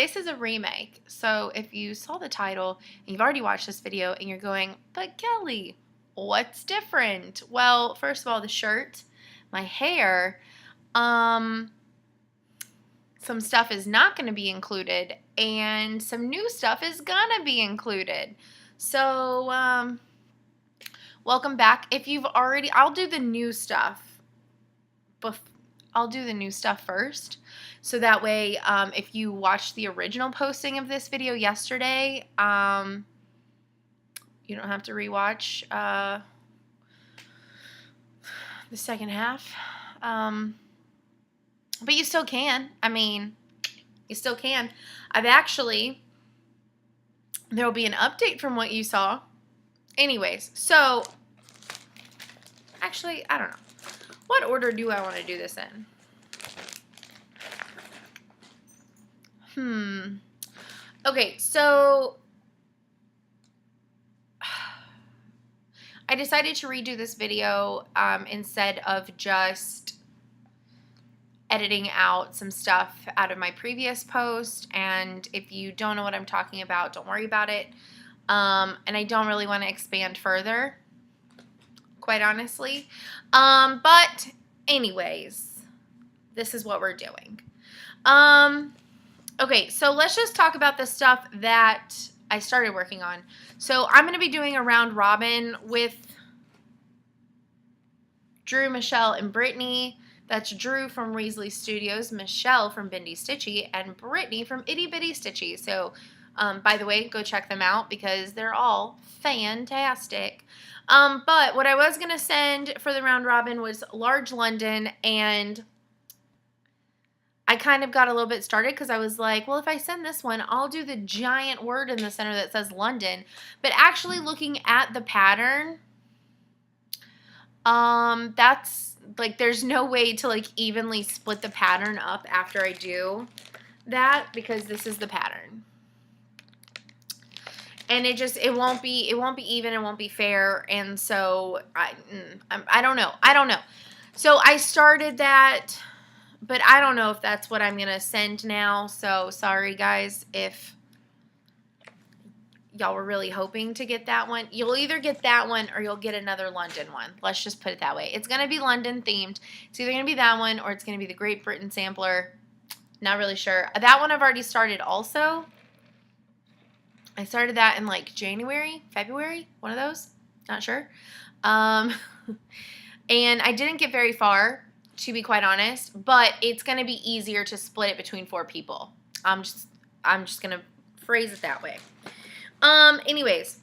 this is a remake. So if you saw the title and you've already watched this video and you're going, but Kelly, what's different? Well, first of all, the shirt, my hair, some stuff is not going to be included, and some new stuff is going to be included. So, welcome back. If you've already, I'll do the new stuff. I'll do the new stuff first. So that way, if you watched the original posting of this video yesterday, you don't have to rewatch the second half. But you still can. I mean, you still can. There will be an update from what you saw. Anyways, so, actually, I don't know. What order do I want to do this in? Okay, so I decided to redo this video instead of just editing out some stuff out of my previous post. And if you don't know what I'm talking about, don't worry about it. And I don't really want to expand further, quite honestly. But anyways, this is what we're doing. Okay, so let's just talk about the stuff that I started working on. So I'm going to be doing a round robin with Drew, Michelle, and Brittany. That's Drew from Weasley Studios, Michelle from Bendy Stitchy, and Brittany from Itty Bitty Stitchy. So, by the way, go check them out because they're all fantastic. But what I was going to send for the round robin was Large London, and I kind of got a little bit started because I was like, well, if I send this one, I'll do the giant word in the center that says London. But actually looking at the pattern, that's, like, there's no way to, like, evenly split the pattern up after I do that because this is the pattern. And it won't be even, it won't be fair, and so I don't know. So I started that, but I don't know if that's what I'm going to send now, so sorry guys if y'all were really hoping to get that one. You'll either get that one or you'll get another London one. Let's just put it that way. It's going to be London themed. It's either going to be that one or it's going to be the Great Britain sampler. Not really sure. That one I've already started also. I started that in like January, February, one of those. Not sure. And I didn't get very far, to be quite honest, but it's going to be easier to split it between 4 people. I'm just going to phrase it that way. Anyways,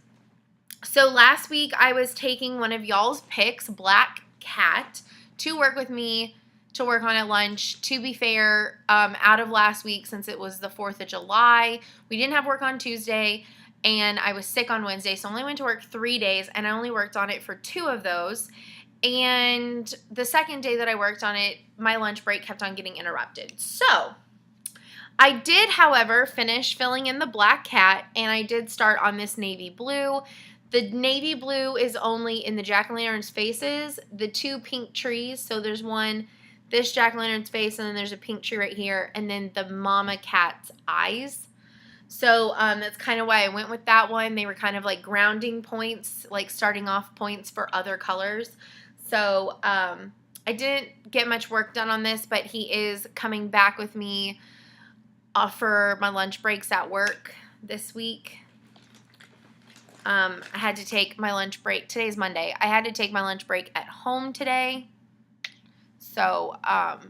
so last week I was taking one of y'all's picks, Black Cat, to work with me to work on at lunch. To be fair, out of last week, since it was the 4th of July, we didn't have work on Tuesday, and I was sick on Wednesday, so I only went to work 3 days, and I only worked on it for 2 of those. And the second day that I worked on it, my lunch break kept on getting interrupted. So I did, however, finish filling in the Black Cat, and I did start on this navy blue. The navy blue is only in the jack-o'-lantern's faces, the 2 pink trees. So there's one, this jack-o'-lantern's face, and then there's a pink tree right here, and then the mama cat's eyes. So that's kind of why I went with that one. They were kind of like grounding points, like starting off points for other colors. So I didn't get much work done on this, but he is coming back with me for my lunch breaks at work this week. I had to take my lunch break. Today's Monday. I had to take my lunch break at home today. So, but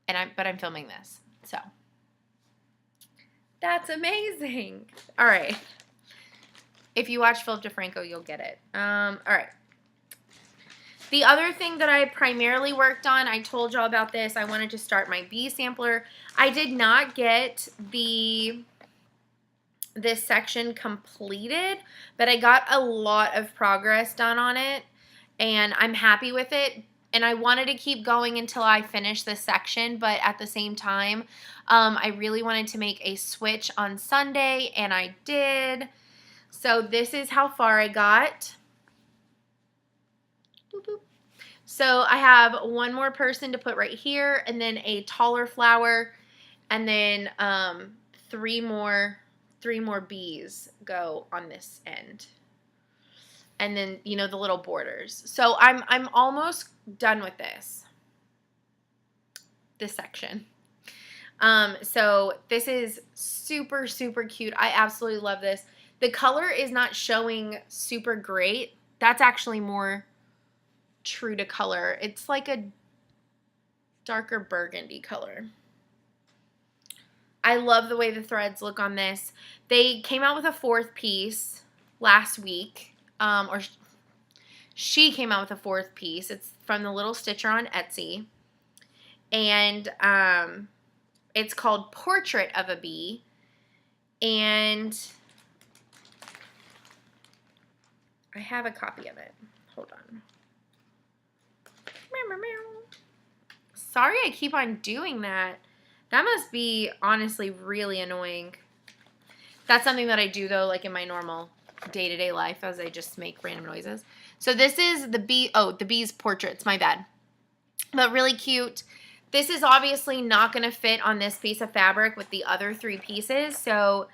I'm filming this. So, that's amazing. All right. If you watch Philip DeFranco, you'll get it. All right. The other thing that I primarily worked on, I told y'all about this. I wanted to start my bee sampler. I did not get this section completed, but I got a lot of progress done on it, and I'm happy with it. And I wanted to keep going until I finished this section, but at the same time, I really wanted to make a switch on Sunday, and I did. So this is how far I got. Boop, boop. So I have one more person to put right here, and then a taller flower, And then 3 more bees go on this end. And then, you know, the little borders. So I'm almost done with this section. So this is super, super cute. I absolutely love this. The color is not showing super great. That's actually more true to color. It's like a darker burgundy color. I love the way the threads look on this. They came out with a 4th piece last week. Or she came out with a 4th piece. It's from the Little Stitcher on Etsy. And it's called Portrait of a Bee. And I have a copy of it. Hold on. Sorry I keep on doing that. That must be honestly really annoying. That's something that I do though, like in my normal day-to-day life, as I just make random noises. So this is the bee, the bee's portraits, my bad. But really cute. This is obviously not going to fit on this piece of fabric with the other 3 pieces. So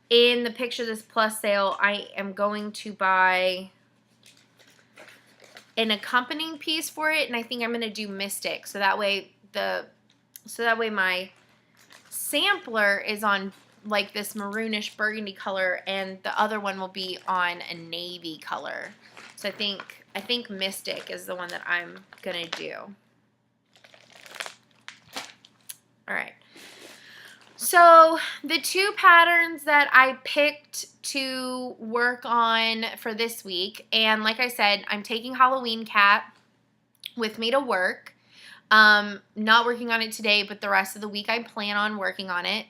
in the picture this plus sale, I am going to buy an accompanying piece for it, and I think I'm going to do Mystic. So that way my sampler is on like this maroonish burgundy color, and the other one will be on a navy color. So I think Mystic is the one that I'm gonna do. All right. So the 2 patterns that I picked to work on for this week, and like I said, I'm taking Halloween Cat with me to work. Not working on it today, but the rest of the week I plan on working on it.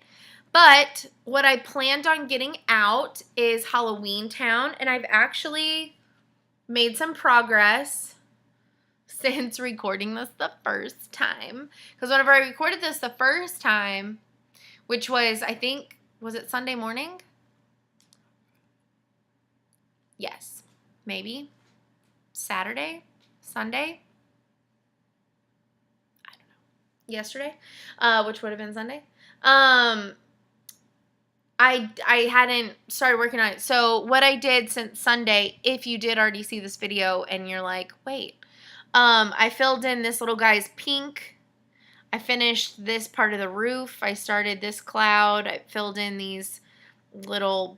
But what I planned on getting out is Halloween Town, and I've actually made some progress since recording this the first time. Because whenever I recorded this the first time, which was, I think, was it Sunday morning? Yes, maybe. Saturday? Sunday? I don't know. Yesterday, which would have been Sunday. I hadn't started working on it. So what I did since Sunday, if you did already see this video and you're like, wait, I filled in this little guy's pink. I finished this part of the roof. I started this cloud. I filled in these little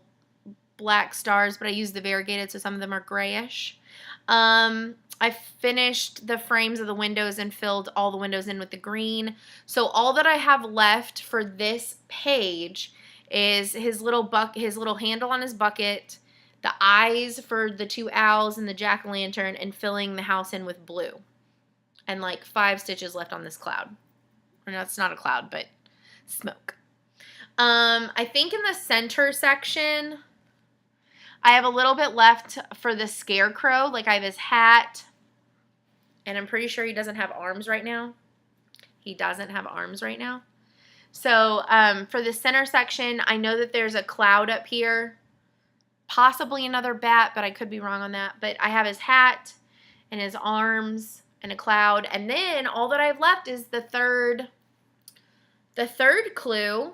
black stars, but I used the variegated, so some of them are grayish. I finished the frames of the windows and filled all the windows in with the green. So all that I have left for this page is his little handle on his bucket, the eyes for the 2 owls and the jack-o'-lantern, and filling the house in with blue. And like 5 stitches left on this cloud. Or no, it's not a cloud, but smoke. I think in the center section, I have a little bit left for the scarecrow. Like I have his hat, and I'm pretty sure he doesn't have arms right now. He doesn't have arms right now. So for the center section, I know that there's a cloud up here, possibly another bat, but I could be wrong on that. But I have his hat and his arms and a cloud, and then all that I've left is the third clue,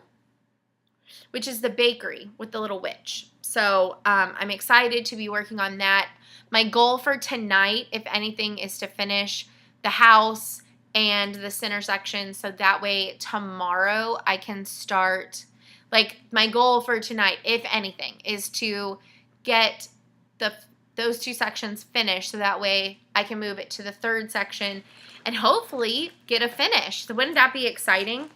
which is the bakery with the little witch. So I'm excited to be working on that. My goal for tonight, if anything, is to finish the house and the center section, so that way tomorrow I can start, like my goal for tonight, if anything, is to get those 2 sections finished, so that way I can move it to the 3rd section and hopefully get a finish. So wouldn't that be exciting?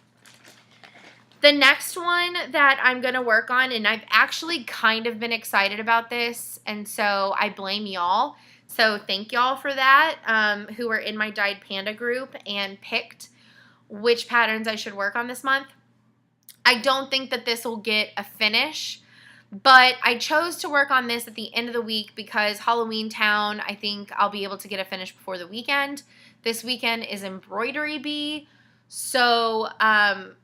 The next one that I'm going to work on, and I've actually kind of been excited about this, and so I blame y'all. So thank y'all for that, who were in my Dyed Panda group and picked which patterns I should work on this month. I don't think that this will get a finish, but I chose to work on this at the end of the week because Halloween Town, I think I'll be able to get a finish before the weekend. This weekend is Embroidery Bee, so I'll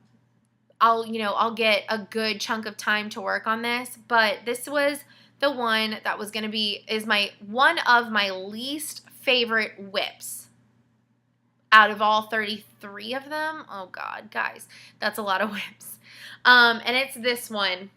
get a good chunk of time to work on this. But this was the one that was going to be one of my least favorite whips out of all 33 of them. Oh God, guys, that's a lot of whips. And it's this one.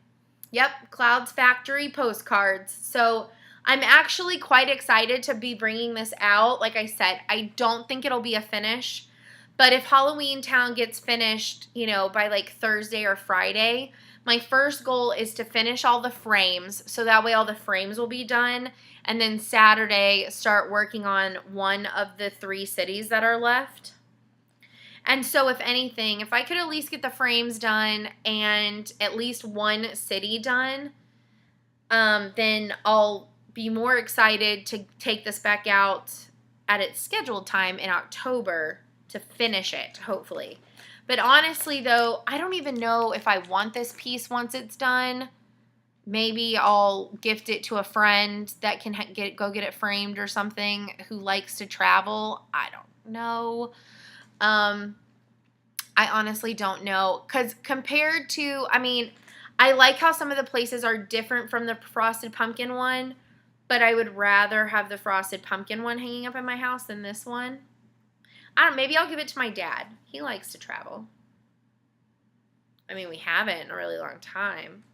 Yep, Cloudsfactory Postcards. So I'm actually quite excited to be bringing this out. Like I said, I don't think it'll be a finish, but if Halloween Town gets finished, you know, by like Thursday or Friday, my first goal is to finish all the frames, so that way all the frames will be done, and then Saturday start working on one of the 3 cities that are left. And so if anything, if I could at least get the frames done and at least one city done, then I'll be more excited to take this back out at its scheduled time in October to finish it, hopefully. But honestly, though, I don't even know if I want this piece once it's done. Maybe I'll gift it to a friend that can go get it framed or something who likes to travel. I don't know. I honestly don't know. Because compared to, I mean, I like how some of the places are different from the Frosted Pumpkin one, but I would rather have the Frosted Pumpkin one hanging up in my house than this one. I don't know, maybe I'll give it to my dad. He likes to travel. I mean, we haven't in a really long time.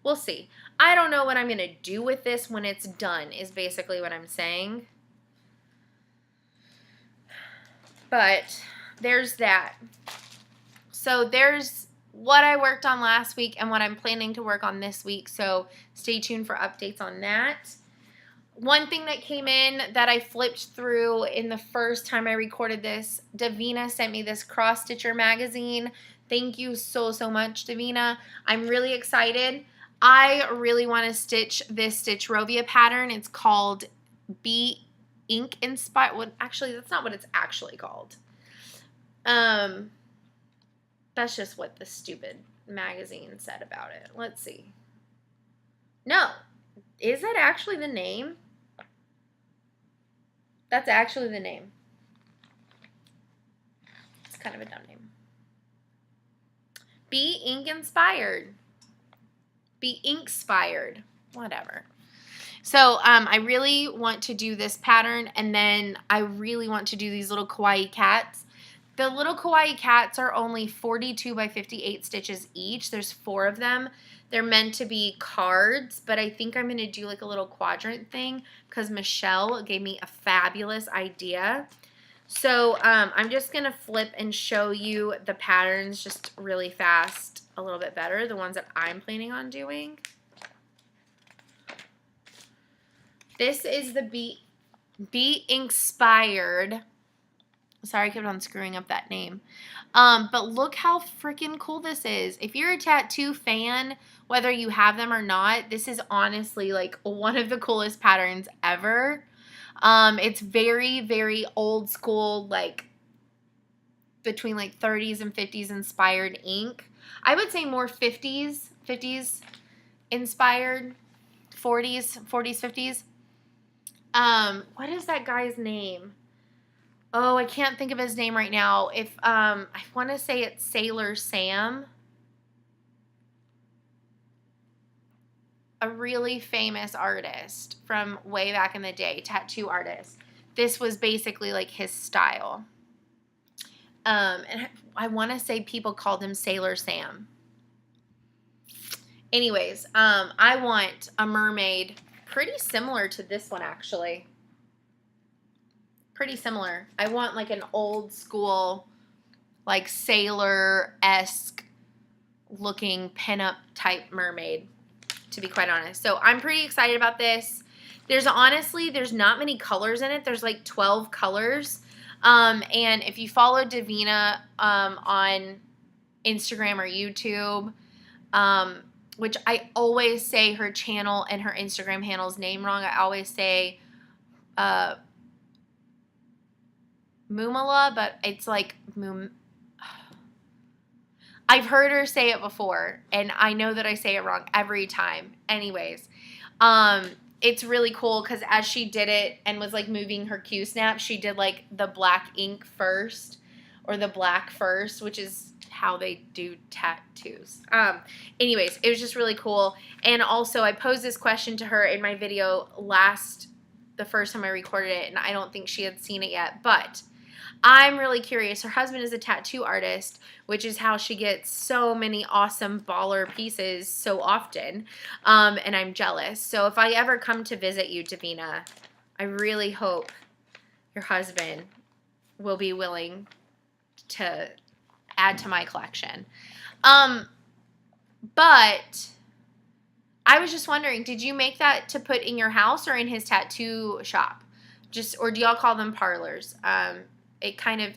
We'll see. I don't know what I'm going to do with this when it's done, is basically what I'm saying. But there's that. So there's what I worked on last week and what I'm planning to work on this week. So stay tuned for updates on that. One thing that came in that I flipped through in the first time I recorded this, Davina sent me this Cross Stitcher magazine. Thank you so, so much, Davina. I'm really excited. I really want to stitch this Stitchrovia pattern. It's called Be Ink Inspired. Well, actually, that's not what it's actually called. That's just what the stupid magazine said about it. Let's see. No. Is that actually the name? That's actually the name. It's kind of a dumb name. Be Ink Inspired. Be Ink-spired. Whatever. So I really want to do this pattern, and then I really want to do these little kawaii cats. The little kawaii cats are only 42 by 58 stitches each. There's 4 of them. They're meant to be cards, but I think I'm going to do like a little quadrant thing because Michelle gave me a fabulous idea. So I'm just going to flip and show you the patterns just really fast, a little bit better, the ones that I'm planning on doing. This is the Be Inspired. Sorry, I kept on screwing up that name. But look how freaking cool this is. If you're a tattoo fan, whether you have them or not, this is honestly like one of the coolest patterns ever. It's very, very old school, like between like 30s and 50s inspired ink. I would say more 50s inspired, 40s, 50s. What is that guy's name? Oh, I can't think of his name right now. If I want to say it's Sailor Sam. A really famous artist from way back in the day, tattoo artist. This was basically like his style. And I want to say people called him Sailor Sam. Anyways, I want a mermaid pretty similar to this one, actually. Pretty similar. I want like an old school, like sailor-esque looking pinup type mermaid, to be quite honest. So I'm pretty excited about this. There's not many colors in it. There's like 12 colors. And if you follow Davina on Instagram or YouTube, which I always say her channel and her Instagram handle's name wrong. I always say Mumala, but it's like I've heard her say it before, and I know that I say it wrong every time. Anyways, it's really cool because as she did it and was like moving her Q-snap, she did like the black ink first, or the black first, which is how they do tattoos. Anyways, it was just really cool. And also, I posed this question to her in my video the first time I recorded it, and I don't think she had seen it yet, but I'm really curious. Her husband is a tattoo artist, which is how she gets so many awesome baller pieces so often, and I'm jealous. So if I ever come to visit you, Davina, I really hope your husband will be willing to add to my collection. But I was just wondering, did you make that to put in your house or in his tattoo shop? Or do y'all call them parlors? It kind of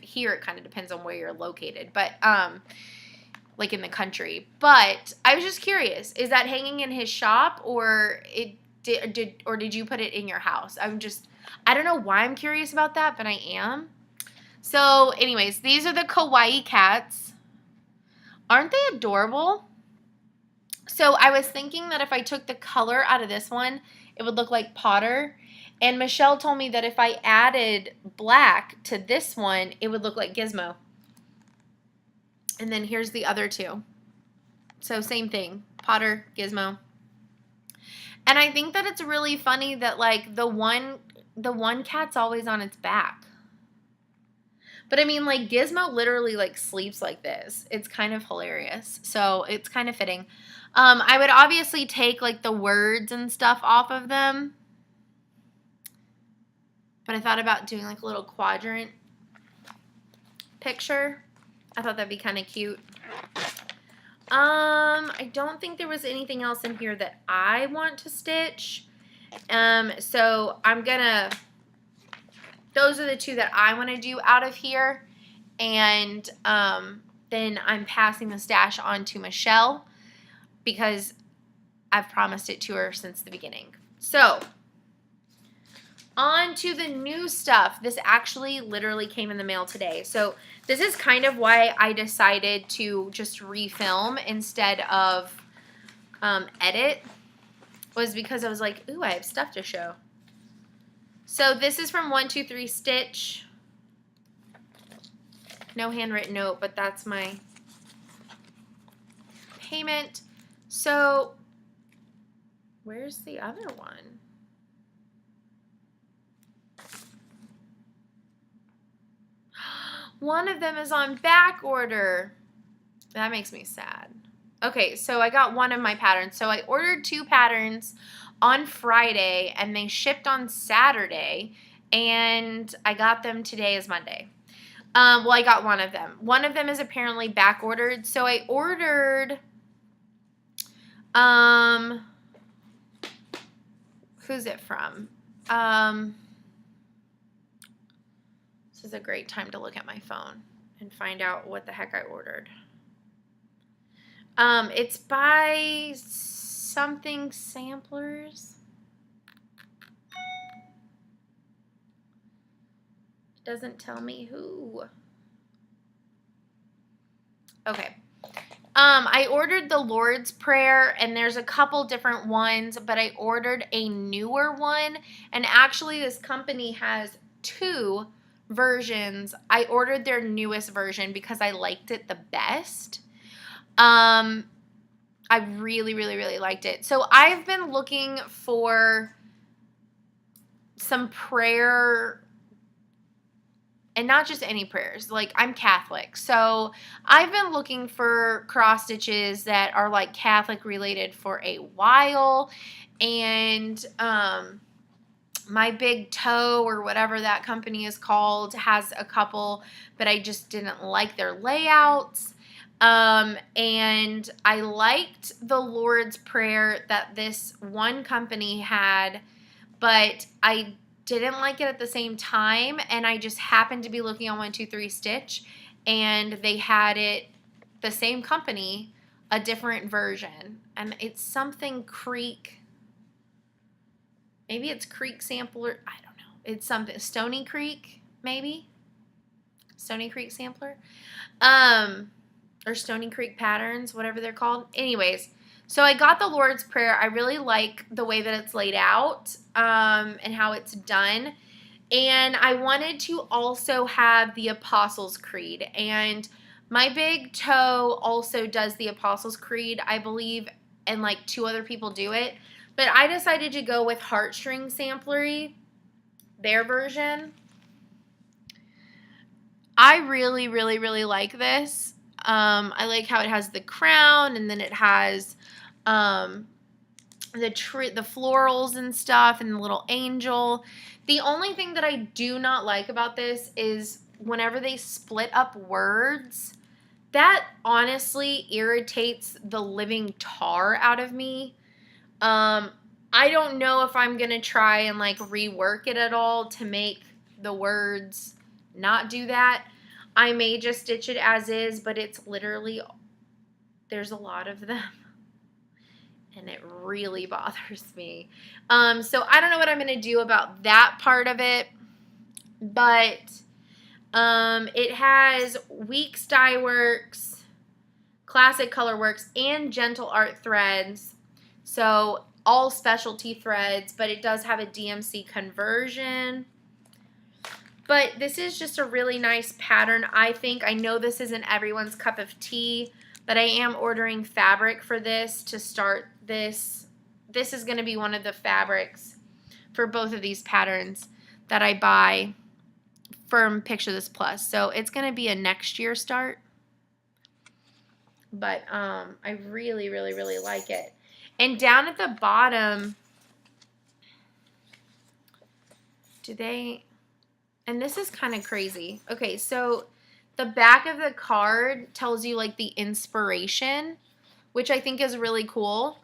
depends on where you're located, but like in the country. But I was just curious, is that hanging in his shop or did you put it in your house? I don't know why I'm curious about that, but I am. So anyways, these are the kawaii cats. Aren't they adorable? So I was thinking that if I took the color out of this one, it would look like Potter. And Michelle told me that if I added black to this one, it would look like Gizmo. And then here's the other two. So same thing, Potter, Gizmo. And I think that it's really funny that like the one cat's always on its back. But I mean, like, Gizmo literally, like, sleeps like this. It's kind of hilarious. So it's kind of fitting. I would obviously take, like, the words and stuff off of them. But I thought about doing, like, a little quadrant picture. I thought that'd be kind of cute. I don't think there was anything else in here that I want to stitch. So I'm gonna... Those are the two that I want to do out of here. And then I'm passing the stash on to Michelle because I've promised it to her since the beginning. So, on to the new stuff. This actually literally came in the mail today. So, this is kind of why I decided to just refilm instead of edit. Was because I was like, ooh, I have stuff to show. So this is from 123 Stitch. No handwritten note, but that's my payment. So where's the other one? One of them is on back order. That makes me sad. Okay, so I got one of my patterns. So I ordered 2 patterns on Friday, and they shipped on Saturday, and I got them today as Monday. Well, I got one of them. One of them is apparently back ordered. So I ordered, who's it from? This is a great time to look at my phone and find out what the heck I ordered. It's by something samplers. It doesn't tell me who. Okay. I ordered the Lord's Prayer, and there's a couple different ones, but I ordered a newer one, and actually this company has 2 versions. I ordered their newest version because I liked it the best. I really, really, really liked it. So I've been looking for some prayer, and not just any prayers. Like, I'm Catholic, so I've been looking for cross stitches that are like Catholic related for a while. And My Big Toe, or whatever that company is called, has a couple, but I just didn't like their layouts. And I liked the Lord's Prayer that this one company had, but I didn't like it at the same time, and I just happened to be looking on 123 Stitch, and they had it, the same company, a different version, and it's something Creek, maybe it's Creek Sampler, I don't know, it's something, Stony Creek, maybe, Stony Creek Sampler, or Stony Creek Patterns, whatever they're called. Anyways, so I got the Lord's Prayer. I really like the way that it's laid out, and how it's done. And I wanted to also have the Apostles' Creed. And My Big Toe also does the Apostles' Creed, I believe, and like 2 other people do it. But I decided to go with Heartstring Samplery, their version. I really, really, really like this. I like how it has the crown, and then it has the florals and stuff, and the little angel. The only thing that I do not like about this is whenever they split up words, that honestly irritates the living tar out of me. I don't know if I'm gonna try and like rework it at all to make the words not do that. I may just stitch it as is, but it's literally, there's a lot of them. And it really bothers me. So I don't know what I'm going to do about that part of it. But it has Weeks Dye Works, Classic Color Works, and Gentle Art threads. So all specialty threads, but it does have a DMC conversion. But this is just a really nice pattern, I think. I know this isn't everyone's cup of tea, but I am ordering fabric for this to start this. This is going to be one of the fabrics for both of these patterns that I buy from Picture This Plus. So it's going to be a next year start. But I really, really, really like it. And down at the bottom, and this is kind of crazy. Okay, so the back of the card tells you like the inspiration, which I think is really cool,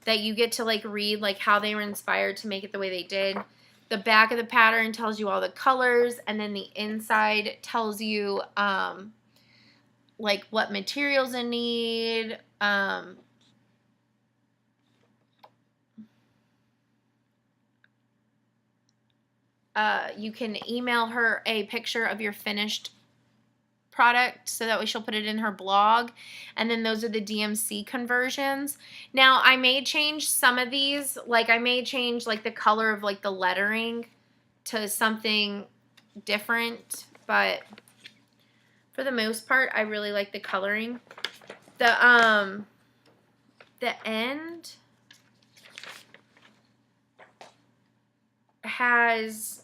that you get to like read like how they were inspired to make it the way they did. The back of the pattern tells you all the colors, and then the inside tells you like what materials it need. You can email her a picture of your finished product so that way she'll put it in her blog, and then those are the DMC conversions. Now I may change some of these, like I may change like the color of like the lettering to something different, but for the most part I really like the coloring. The end has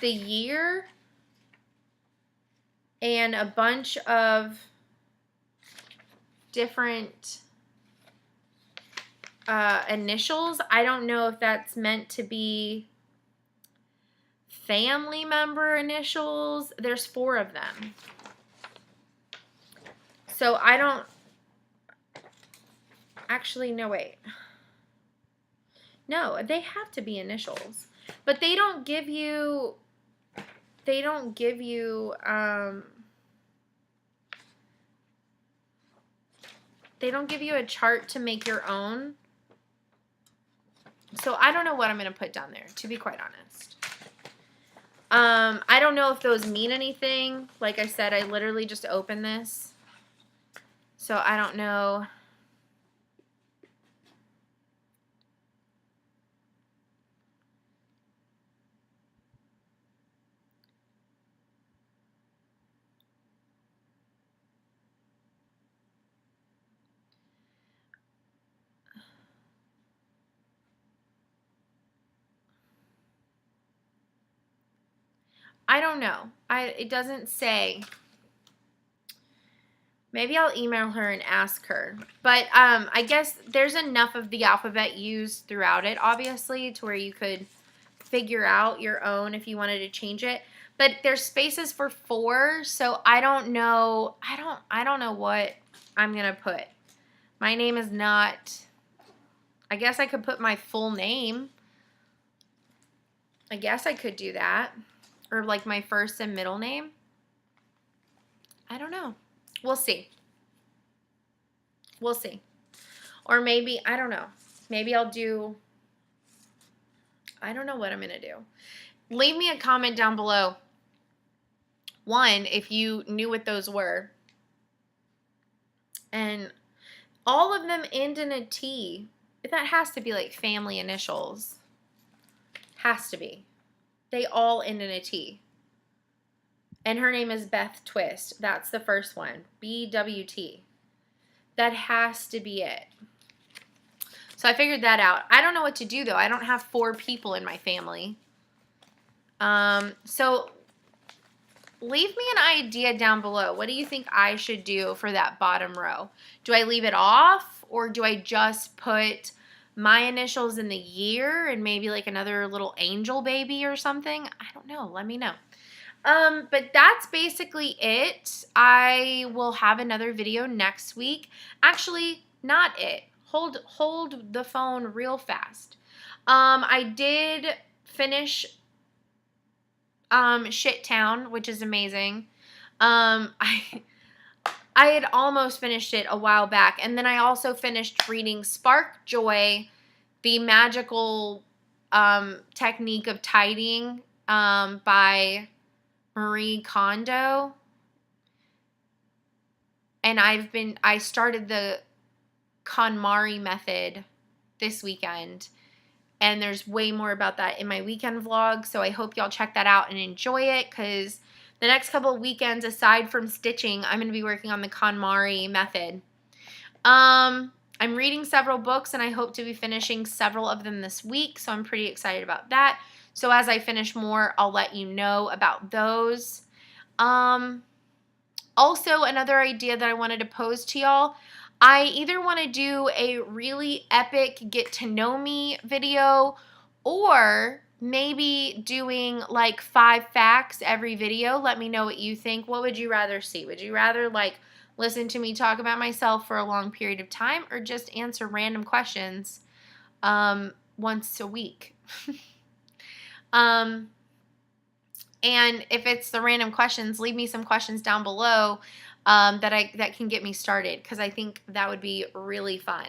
the year and a bunch of different initials. I don't know if that's meant to be family member initials. There's 4 of them. So I don't actually, no, wait. No, they have to be initials. But they don't give you a chart to make your own. So I don't know what I'm going to put down there, to be quite honest. I don't know if those mean anything. Like I said, I literally just opened this. So I don't know. I don't know. It doesn't say. Maybe I'll email her and ask her. But I guess there's enough of the alphabet used throughout it, obviously, to where you could figure out your own if you wanted to change it. But there's spaces for 4, so I don't know. I don't know what I'm gonna put. My name is not. I guess I could put my full name. I guess I could do that. Or like my first and middle name. I don't know. We'll see. We'll see. Or maybe, I don't know. Maybe I'll do, I don't know what I'm going to do. Leave me a comment down below. 1, if you knew what those were. And all of them end in a T. That has to be like family initials. Has to be. They all end in a T. And her name is Beth Twist. That's the first one. BWT. That has to be it. So I figured that out. I don't know what to do, though. I don't have 4 people in my family. So leave me an idea down below. What do you think I should do for that bottom row? Do I leave it off, or do I just put my initials in the year and maybe like another little angel baby or something? I don't know. Let me know. But that's basically it. I will have another video next week. Actually, not it. Hold the phone real fast. I did finish Shit Town, which is amazing. I had almost finished it a while back, and then I also finished reading Spark Joy, the magical technique of tidying by Marie Kondo. And I started the KonMari method this weekend, and there's way more about that in my weekend vlog, so I hope y'all check that out and enjoy it, because the next couple of weekends, aside from stitching, I'm going to be working on the KonMari method. I'm reading several books, and I hope to be finishing several of them this week, so I'm pretty excited about that. So as I finish more, I'll let you know about those. Also, another idea that I wanted to pose to y'all, I either want to do a really epic get to know me video, or maybe doing like 5 facts every video. Let me know what you think. What would you rather see? Would you rather like listen to me talk about myself for a long period of time, or just answer random questions once a week? And if it's the random questions, leave me some questions down below that can get me started, because I think that would be really fun.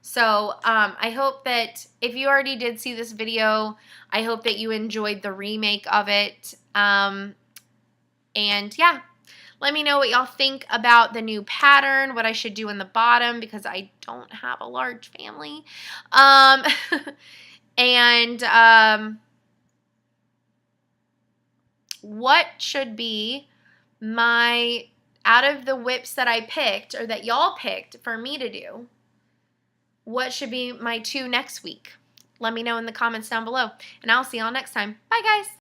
So I hope that if you already did see this video, I hope that you enjoyed the remake of it. And yeah, let me know what y'all think about the new pattern, what I should do in the bottom, because I don't have a large family. What should be my, out of the whips that I picked, or that y'all picked for me to do, what should be my 2 next week? Let me know in the comments down below, and I'll see y'all next time. Bye, guys.